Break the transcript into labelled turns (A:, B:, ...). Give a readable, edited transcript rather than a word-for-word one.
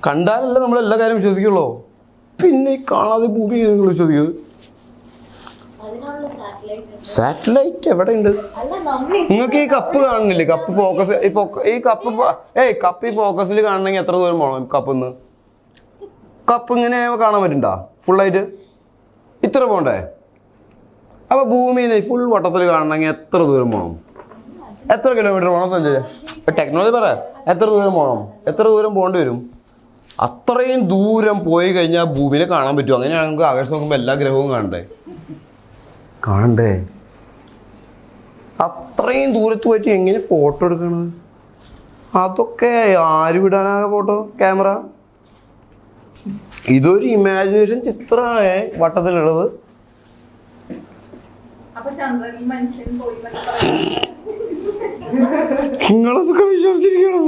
A: കണ്ടാലല്ല നമ്മളെല്ലാ കാര്യം വിശ്വസിക്കുള്ളൂ. പിന്നെ കാണാതെ ഭൂമി നിങ്ങൾ വിശ്വസിക്കുന്നത്. സാറ്റലൈറ്റ് എവിടെ ഉണ്ട്? നിങ്ങൾക്ക് ഈ കപ്പ് കാണുന്നില്ലേ? കപ്പ് ഫോക്കസ് ഈ കപ്പ് ഈ ഫോക്കസിൽ കാണണമെങ്കിൽ എത്ര ദൂരം പോകണം? കപ്പിന്ന് കപ്പ് ഇങ്ങനെ കാണാൻ പറ്റണ്ടോ ഫുള്ളായിട്ട്? ഇത്ര പോകണ്ടേ? അപ്പോൾ ഭൂമിനെ ഫുൾ വട്ടത്തിൽ കാണണമെങ്കിൽ എത്ര ദൂരം പോകണം? എത്ര കിലോമീറ്റർ പോകണം? സഞ്ജയ് ടെക്നോളജി പറ. എത്ര ദൂരം പോകണം? എത്ര ദൂരം പോകേണ്ടി വരും? അത്രയും ദൂരം പോയി കഴിഞ്ഞാൽ ഭൂമിനെ കാണാൻ പറ്റുമോ? അങ്ങനെയാണ് നമുക്ക് ആകാശത്ത് നോക്കുമ്പോൾ എല്ലാ ഗ്രഹവും കാണണ്ടേ? അത്രയും ദൂരത്ത് പോയിട്ട് എങ്ങനെ ഫോട്ടോ എടുക്കണത്? അതൊക്കെ ആര് വിടാനാകെ ഫോട്ടോ? ക്യാമറ. ഇതൊരു ഇമാജിനേഷൻ ചിത്രമാണ് വട്ടത്തിലുള്ളത്. നിങ്ങളതൊക്കെ വിശ്വസിച്ചിരിക്കണം.